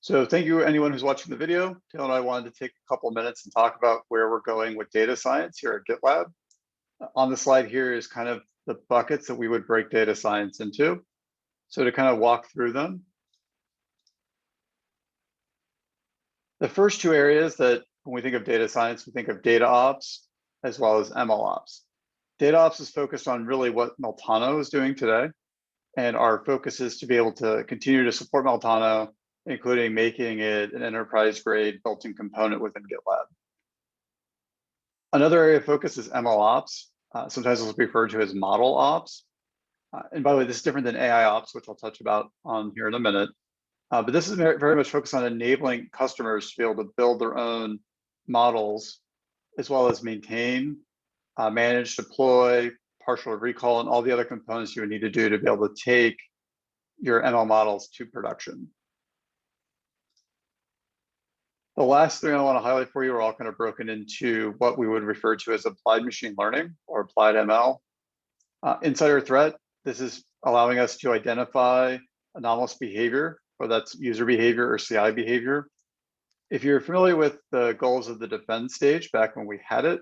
So thank you anyone who's watching the video. Taylor and I wanted to take a couple of minutes and talk about where we're going with data science here at GitLab. On the slide here is kind of the buckets that we would break data science into. So to kind of walk through them, the first two areas that when we think of data science, we think of data ops as well as ML ops. Data ops is focused on really what Meltano is doing today. And our focus is to be able to continue to support Meltano, including making it an enterprise-grade built-in component within GitLab. Another area of focus is ML ops. Sometimes it's referred to as model ops. And by the way, this is different than AI ops, which I'll touch about on here in a minute. But this is very much focused on enabling customers to be able to build their own models, as well as maintain, manage, deploy, partial recall, and all the other components you would need to do to be able to take your ML models to production. The last thing I want to highlight for you are all kind of broken into what we would refer to as applied machine learning or applied ML. Insider threat, this is allowing us to identify anomalous behavior, whether that's user behavior or CI behavior. If you're familiar with the goals of the defense stage back when we had it,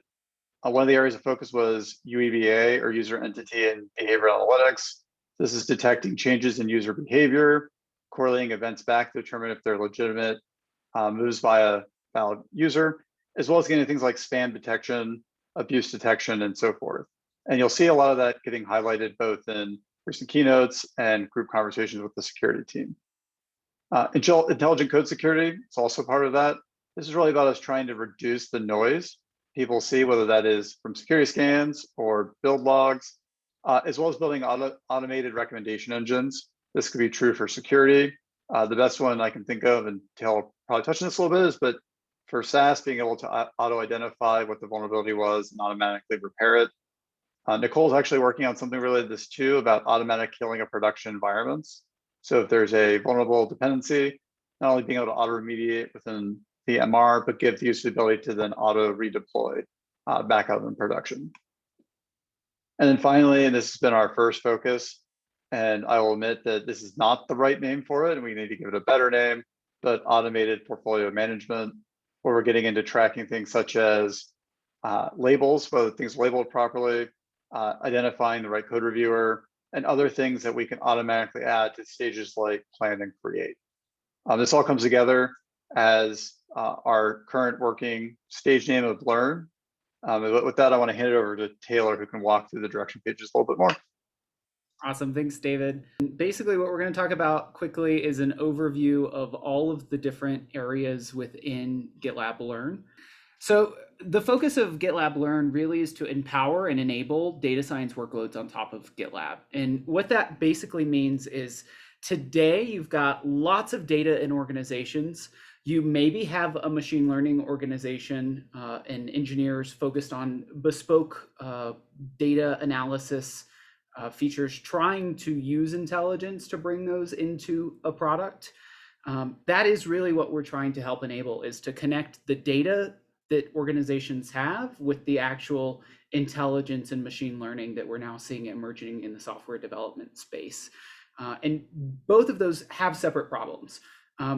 one of the areas of focus was UEBA or user entity and behavior analytics. This is detecting changes in user behavior, correlating events back to determine if they're legitimate moves by a valid user, as well as getting things like spam detection, abuse detection, and so forth. And you'll see a lot of that getting highlighted both in recent keynotes and group conversations with the security team. Intelligent code security is also part of that. This is really about us trying to reduce the noise people see, whether that is from security scans or build logs, as well as building automated recommendation engines. This could be true for security. The best one I can think of, and Taylor will probably touch on this a little bit, is but for SaaS, being able to auto-identify what the vulnerability was and automatically repair it. Nicole's actually working on something related to this too, about automatic killing of production environments. So if there's a vulnerable dependency, not only being able to auto-remediate within the MR, but give the user the ability to then auto-redeploy back out in production. And then finally, and this has been our first focus, and I will admit that this is not the right name for it, and we need to give it a better name, but automated portfolio management, where we're getting into tracking things such as labels, whether things are labeled properly, identifying the right code reviewer, and other things that we can automatically add to stages like plan and create. This all comes together as our current working stage name of Learn. With that, I want to hand it over to Taylor, who can walk through the direction pages a little bit more. Awesome. Thanks, David. Basically, what we're going to talk about quickly is an overview of all of the different areas within GitLab Learn. So the focus of GitLab Learn really is to empower and enable data science workloads on top of GitLab. And what that basically means is today you've got lots of data in organizations. You maybe have a machine learning organization and engineers focused on bespoke data analysis features, trying to use intelligence to bring those into a product. That is really what we're trying to help enable, is to connect the data that organizations have with the actual intelligence and machine learning that we're now seeing emerging in the software development space. And both of those have separate problems.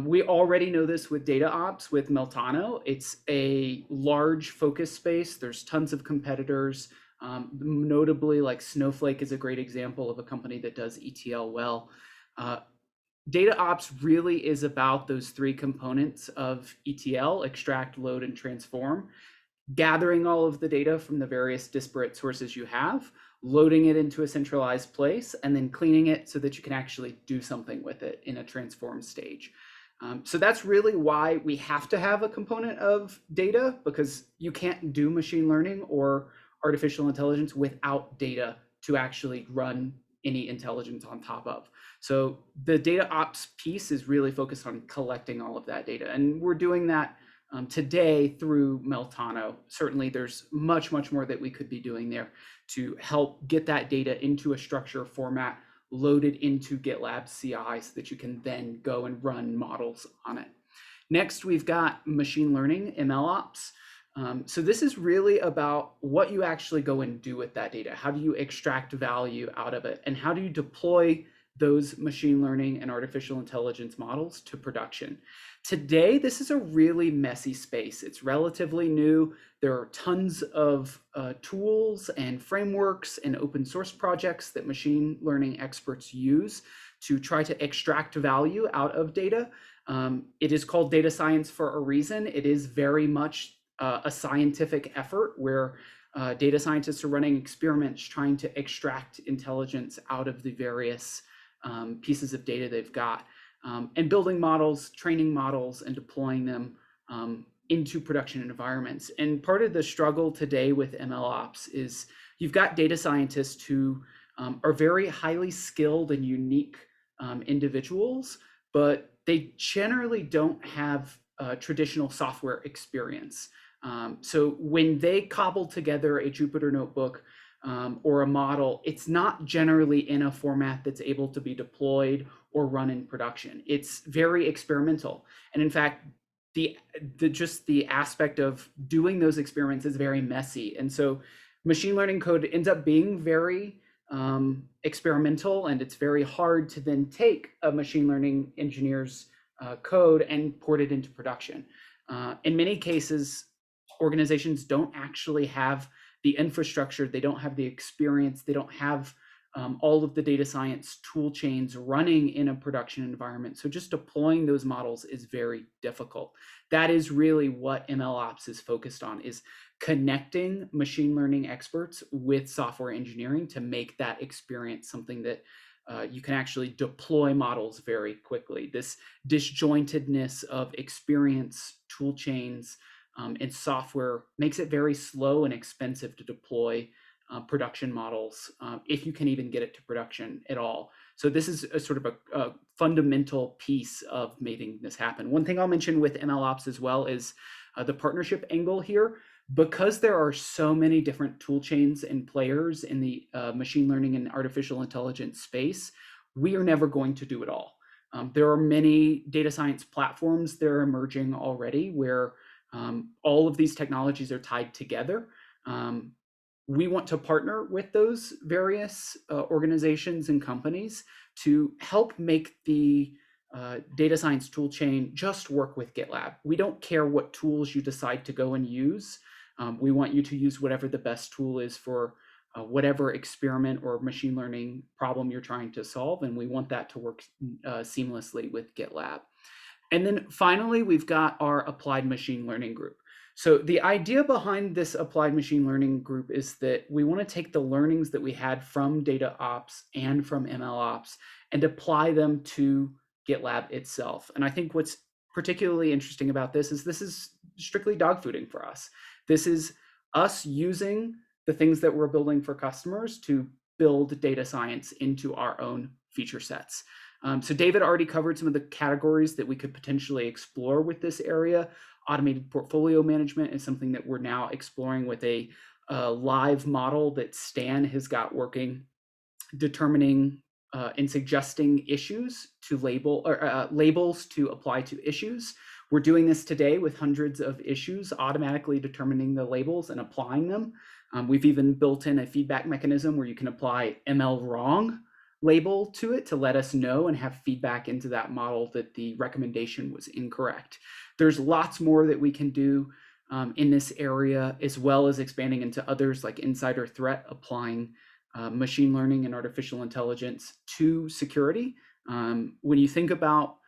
We already know this with data ops, with Meltano. It's a large focus space. There's tons of competitors. Notably, like Snowflake is a great example of a company that does ETL well. Data ops really is about those three components of ETL: extract, load, and transform. Gathering all of the data from the various disparate sources you have, loading it into a centralized place, and then cleaning it so that you can actually do something with it in a transform stage. So that's really why we have to have a component of data, because you can't do machine learning or artificial intelligence without data to actually run any intelligence on top of. So the data ops piece is really focused on collecting all of that data. And we're doing that today through Meltano. Certainly there's much more that we could be doing there to help get that data into a structure format, loaded into GitLab CI, so that you can then go and run models on it. Next, we've got machine learning, ML ops. So this is really about what you actually go and do with that data. How do you extract value out of it? And how do you deploy those machine learning and artificial intelligence models to production. Today, this is a really messy space. It's relatively new. There are tons of tools and frameworks and open source projects that machine learning experts use to try to extract value out of data. It is called data science for a reason. It is very much a scientific effort where data scientists are running experiments trying to extract intelligence out of the various pieces of data they've got, and building models, training models, and deploying them into production environments. And part of the struggle today with MLOps is you've got data scientists who are very highly skilled and unique individuals, but they generally don't have traditional software experience. So when they cobble together a Jupyter notebook or a model, it's not generally in a format that's able to be deployed or run in production. It's very experimental. And in fact, just the aspect of doing those experiments is very messy. And so machine learning code ends up being very experimental, and it's very hard to then take a machine learning engineer's code and port it into production. In many cases, organizations don't actually have the infrastructure, they don't have the experience, they don't have all of the data science tool chains running in a production environment. So just deploying those models is very difficult. That is really what MLOps is focused on, is connecting machine learning experts with software engineering to make that experience something that you can actually deploy models very quickly. This disjointedness of experience, tool chains, and software makes it very slow and expensive to deploy production models, if you can even get it to production at all. So this is a sort of a fundamental piece of making this happen. One thing I'll mention with MLOps as well is the partnership angle here. Because there are so many different tool chains and players in the machine learning and artificial intelligence space, we are never going to do it all. There are many data science platforms that are emerging already where all of these technologies are tied together. We want to partner with those various organizations and companies to help make the data science tool chain just work with GitLab. We don't care what tools you decide to go and use. We want you to use whatever the best tool is for whatever experiment or machine learning problem you're trying to solve, and we want that to work seamlessly with GitLab. And then finally, we've got our applied machine learning group. So the idea behind this applied machine learning group is that we want to take the learnings that we had from data ops and from ML ops and apply them to GitLab itself. And I think what's particularly interesting about this is strictly dogfooding for us. This is us using the things that we're building for customers to build data science into our own feature sets. So David already covered some of the categories that we could potentially explore with this area. Automated portfolio management is something that we're now exploring with a live model that Stan has got working, determining and suggesting issues to label, or labels to apply to issues. We're doing this today with hundreds of issues, automatically determining the labels and applying them. We've even built in a feedback mechanism where you can apply ML wrong label to it to let us know and have feedback into that model that the recommendation was incorrect. There's lots more that we can do in this area, as well as expanding into others like insider threat, applying machine learning and artificial intelligence to security. When you think about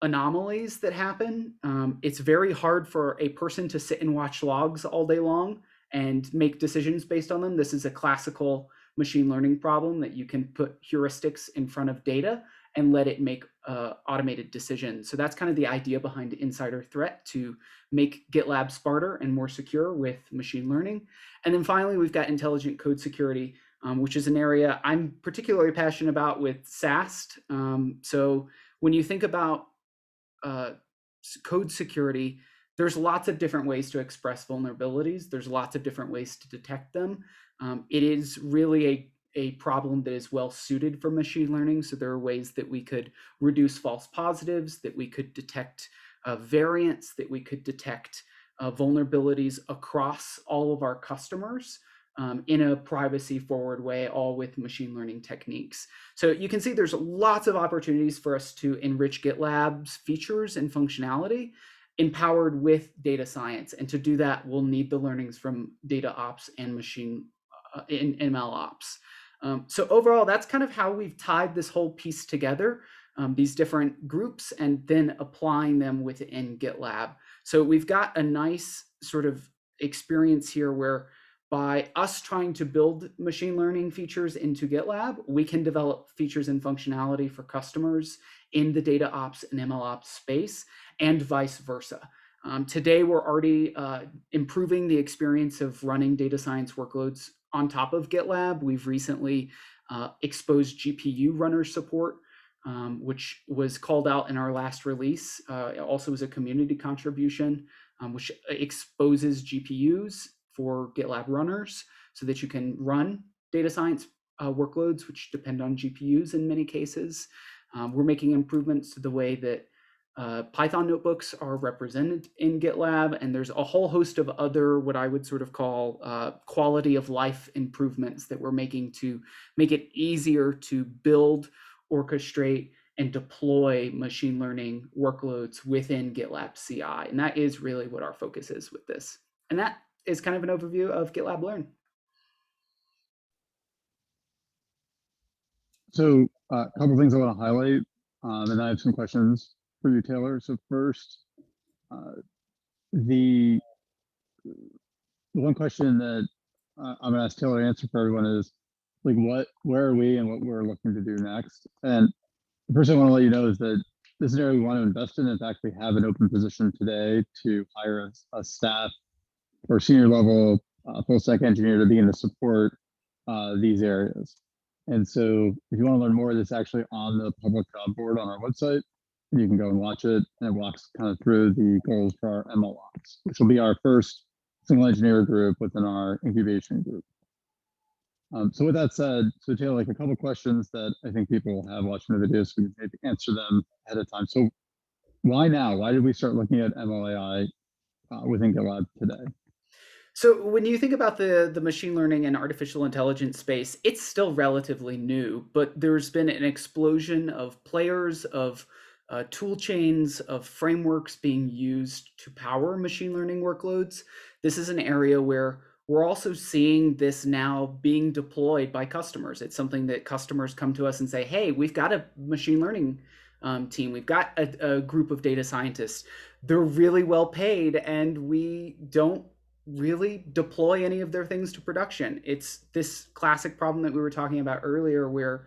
anomalies that happen, it's very hard for a person to sit and watch logs all day long and make decisions based on them. This is a classical machine learning problem that you can put heuristics in front of data and let it make automated decisions. So that's kind of the idea behind insider threat, to make GitLab smarter and more secure with machine learning. And then finally, we've got intelligent code security, which is an area I'm particularly passionate about with SAST. So when you think about code security, there's lots of different ways to express vulnerabilities. There's lots of different ways to detect them. It is really a problem that is well suited for machine learning. So there are ways that we could reduce false positives, that we could detect variants, that we could detect vulnerabilities across all of our customers in a privacy forward way, all with machine learning techniques. So you can see there's lots of opportunities for us to enrich GitLab's features and functionality empowered with data science. And to do that, we'll need the learnings from data ops and in ML ops. So overall, that's kind of how we've tied this whole piece together, these different groups, and then applying them within GitLab. So we've got a nice sort of experience here where by us trying to build machine learning features into GitLab, we can develop features and functionality for customers in the data ops and ML ops space, and vice versa. Today, we're already improving the experience of running data science workloads on top of GitLab. We've recently exposed GPU runner support, which was called out in our last release. It also was a community contribution, which exposes GPUs for GitLab runners so that you can run data science workloads, which depend on GPUs in many cases. We're making improvements to the way that Python notebooks are represented in GitLab, and there's a whole host of other what I would sort of call quality of life improvements that we're making to make it easier to build, orchestrate, and deploy machine learning workloads within GitLab CI. And that is really what our focus is with this. And that is kind of an overview of GitLab Learn. So a couple of things I want to highlight, and I have some questions for you, Taylor. So first, the one question that I'm going to ask Taylor to answer for everyone is, like, where are we and what we're looking to do next? And the first thing I want to let you know is that this is an area we want to invest in. In fact, we have an open position today to hire a staff or senior level full stack engineer to begin to support these areas. And so if you want to learn more, this is actually on the public job board on our website. You can go and watch it, and it walks kind of through the goals for our ML ops, which will be our first single engineer group within our incubation group. So with that said, so Taylor, like a couple of questions that I think people have watching the video, so we can maybe answer them ahead of time. So why now? Why did we start looking at ML AI within GitLab today? So when you think about the machine learning and artificial intelligence space, it's still relatively new, but there's been an explosion of players, of tool chains, of frameworks being used to power machine learning workloads. This is an area where we're also seeing this now being deployed by customers. It's something that customers come to us and say, hey, we've got a machine learning team. We've got a group of data scientists. They're really well paid, and we don't really deploy any of their things to production. It's this classic problem that we were talking about earlier, where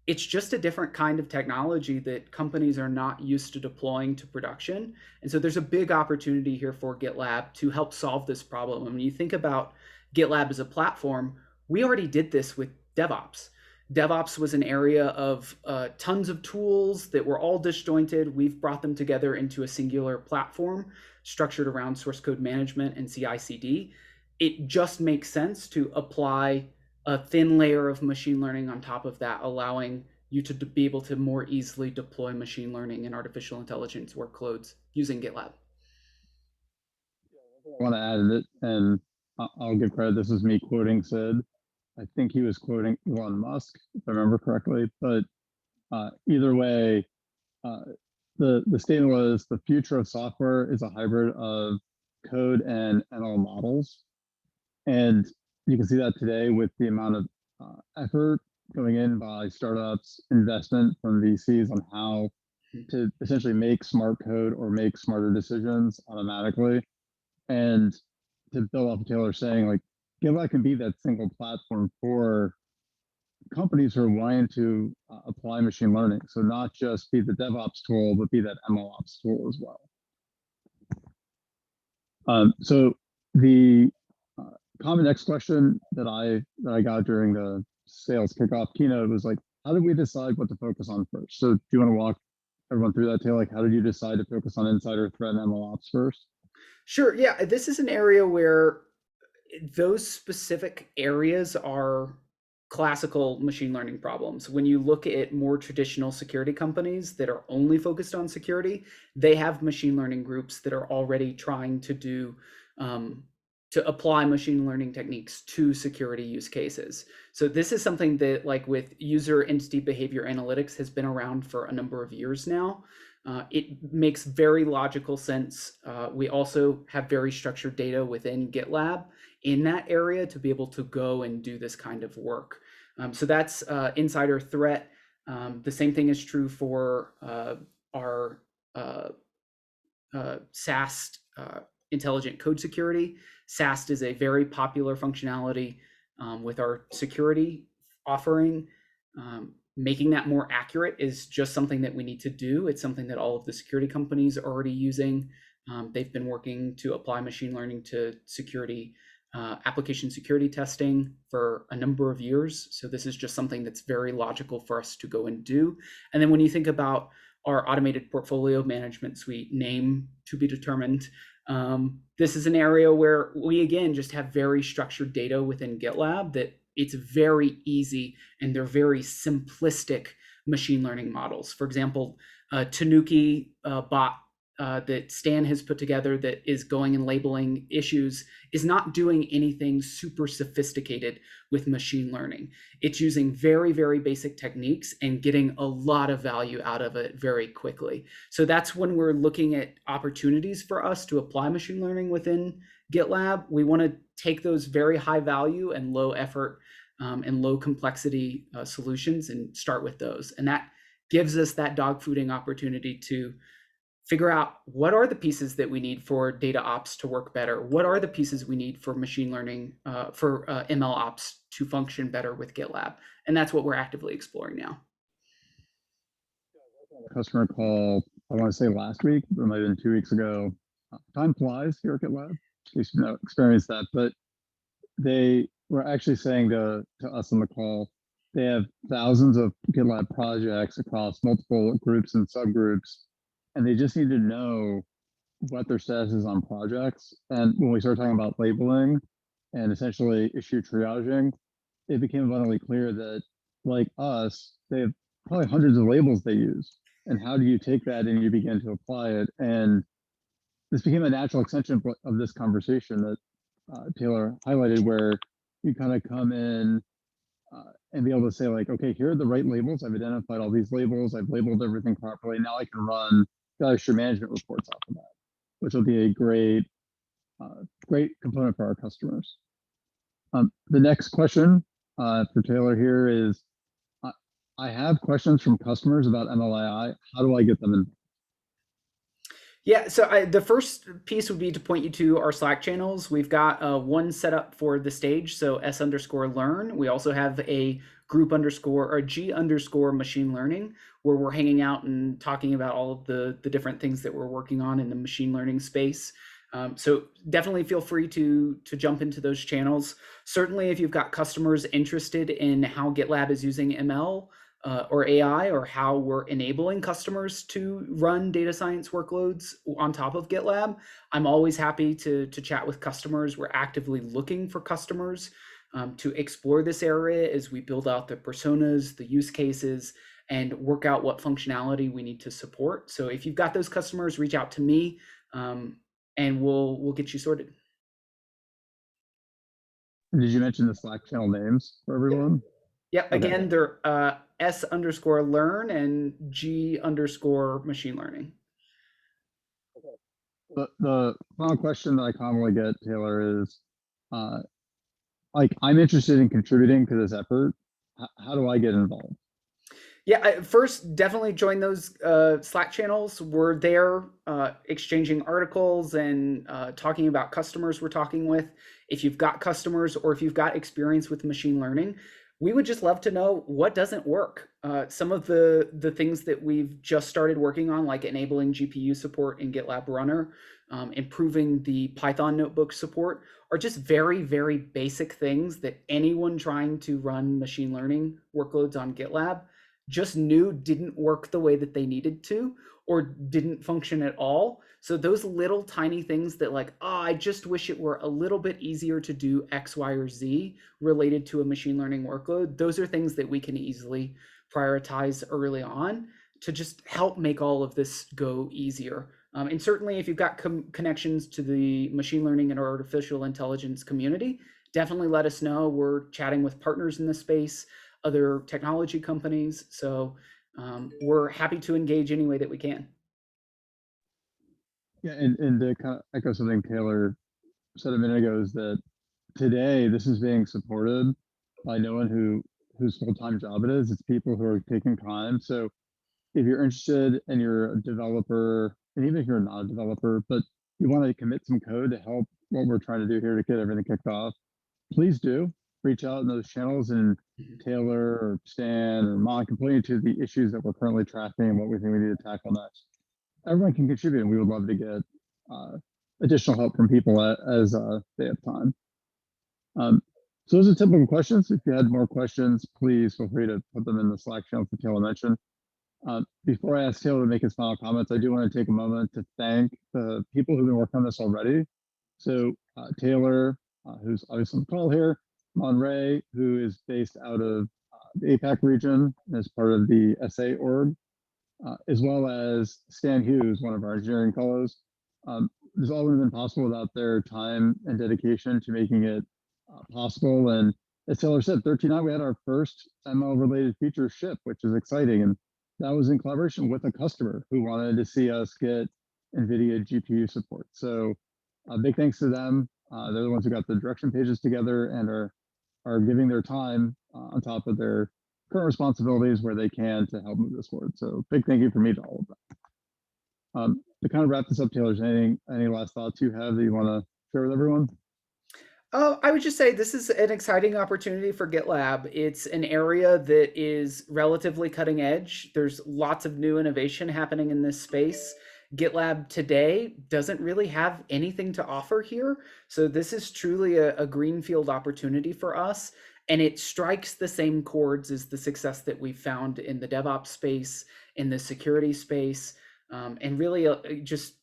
it's just a different kind of technology that companies are not used to deploying to production. And so there's a big opportunity here for GitLab to help solve this problem. And when you think about GitLab as a platform, we already did this with DevOps. DevOps was an area of tons of tools that were all disjointed. We've brought them together into a singular platform structured around source code management and CI/CD. It just makes sense to apply a thin layer of machine learning on top of that, allowing you to be able to more easily deploy machine learning and artificial intelligence workloads using GitLab. I want to add it, and I'll give credit. This is me quoting Sid. I think he was quoting Elon Musk, if I remember correctly. But either way, the statement was the future of software is a hybrid of code and ML models. And you can see that today with the amount of effort going in by startups, investment from VCs on how to essentially make smart code or make smarter decisions automatically. And to build off of Taylor saying, like, GitLab can be that single platform for companies who are wanting to apply machine learning. So not just be the DevOps tool, but be that MLOps tool as well. So the common next question that I got during the sales kickoff keynote was like, how did we decide what to focus on first? So do you want to walk everyone through that, Taylor? Like, how did you decide to focus on insider threat and MLOps first? Sure. Yeah, this is an area where those specific areas are classical machine learning problems. When you look at more traditional security companies that are only focused on security, they have machine learning groups that are already trying to do to apply machine learning techniques to security use cases. So this is something that, like with user entity behavior analytics, has been around for a number of years now. It makes very logical sense. We also have very structured data within GitLab in that area to be able to go and do this kind of work. So that's insider threat. The same thing is true for our SAST, intelligent code security. SAST is a very popular functionality with our security offering. Making that more accurate is just something that we need to do. It's something that all of the security companies are already using. They've been working to apply machine learning to security, application security testing for a number of years. So this is just something that's very logical for us to go and do. And then when you think about our automated portfolio management suite, name to be determined, this is an area where we, again, just have very structured data within GitLab that it's very easy, and they're very simplistic machine learning models. For example, Tanuki bot that Stan has put together that is going and labeling issues is not doing anything super sophisticated with machine learning. It's using very, very basic techniques and getting a lot of value out of it very quickly. So that's when we're looking at opportunities for us to apply machine learning within GitLab. We want to take those very high value and low effort and low complexity solutions and start with those. And that gives us that dogfooding opportunity to figure out what are the pieces that we need for data ops to work better? What are the pieces we need for machine learning, for ML ops to function better with GitLab? And that's what we're actively exploring now. Customer call, I want to say last week, but it might have been 2 weeks ago. Time flies here at GitLab. In case you've experienced that, but they were actually saying to us on the call, they have thousands of GitLab projects across multiple groups and subgroups, and they just need to know what their status is on projects. And when we started talking about labeling and essentially issue triaging, it became abundantly clear that, like us, they have probably hundreds of labels they use. And how do you take that and you begin to apply it? And this became a natural extension of this conversation that Taylor highlighted, where you kind of come in and be able to say, like, okay, here are the right labels. I've identified all these labels. I've labeled everything properly. Now I can run issue management reports off of that, which will be a great component for our customers. The next question for Taylor here is, I have questions from customers about MLAI. How do I get them in? Yeah, so the first piece would be to point you to our Slack channels. We've got one set up for the stage, so S_learn. We also have a G_machine learning, where we're hanging out and talking about all of the different things that we're working on in the machine learning space. So definitely feel free to jump into those channels. Certainly, if you've got customers interested in how GitLab is using ML, or AI, or how we're enabling customers to run data science workloads on top of GitLab, I'm always happy to chat with customers. We're actively looking for customers to explore this area as we build out the personas, the use cases, and work out what functionality we need to support. So if you've got those customers, reach out to me, and we'll get you sorted. Did you mention the Slack channel names for everyone? Yep. Okay. Again, they're S_learn and G_machine learning. The final question that I commonly get, Taylor, is like, I'm interested in contributing to this effort. How do I get involved? Yeah, first, definitely join those Slack channels. We're there exchanging articles and talking about customers we're talking with. If you've got customers or if you've got experience with machine learning, we would just love to know what doesn't work. Some of the things that we've just started working on, like enabling GPU support in GitLab Runner, improving the Python notebook support, are just very, very basic things that anyone trying to run machine learning workloads on GitLab just knew didn't work the way that they needed to, or didn't function at all. So those little tiny things that, like, oh, I just wish it were a little bit easier to do X, Y, or Z related to a machine learning workload, those are things that we can easily prioritize early on to just help make all of this go easier. And certainly if you've got connections to the machine learning and artificial intelligence community, definitely let us know. We're chatting with partners in this space, other technology companies. So we're happy to engage any way that we can. Yeah, and to kind of echo something Taylor said a minute ago is that today this is being supported by no one whose full-time job it is. It's people who are taking time. So if you're interested and you're a developer, and even if you're not a developer, but you want to commit some code to help what we're trying to do here to get everything kicked off, please do reach out in those channels, and Taylor or Stan or Mon can point you to the issues that we're currently tracking and what we think we need to tackle next. Everyone can contribute, and we would love to get additional help from people as they have time. So those are typical questions. If you had more questions, please feel free to put them in the Slack channel that Taylor mentioned. Before I ask Taylor to make his final comments, I do want to take a moment to thank the people who've been working on this already. So Taylor, who's obviously on the call here, Monray, who is based out of the APAC region as part of the SA org, as well as Stan Hughes, one of our engineering fellows. This all would have been possible without their time and dedication to making it possible. And as Taylor said, 13.9, we had our first ML-related feature ship, which is exciting. And that was in collaboration with a customer who wanted to see us get NVIDIA GPU support. So big thanks to them. They're the ones who got the direction pages together and are giving their time on top of their current responsibilities where they can to help move this forward. So big thank you from me to all of them. To kind of wrap this up, Taylor, is any last thoughts you have that you want to share with everyone? I would just say this is an exciting opportunity for GitLab. It's an area that is relatively cutting edge. There's lots of new innovation happening in this space. GitLab today doesn't really have anything to offer here. So this is truly a greenfield opportunity for us. And it strikes the same chords as the success that we've found in the DevOps space, in the security space, and really just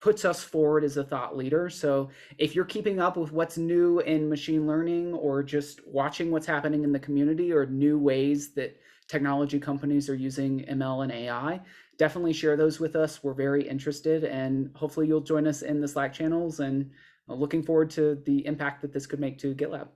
puts us forward as a thought leader. So if you're keeping up with what's new in machine learning or just watching what's happening in the community or new ways that technology companies are using ML and AI, definitely share those with us. We're very interested, and hopefully you'll join us in the Slack channels, and looking forward to the impact that this could make to GitLab.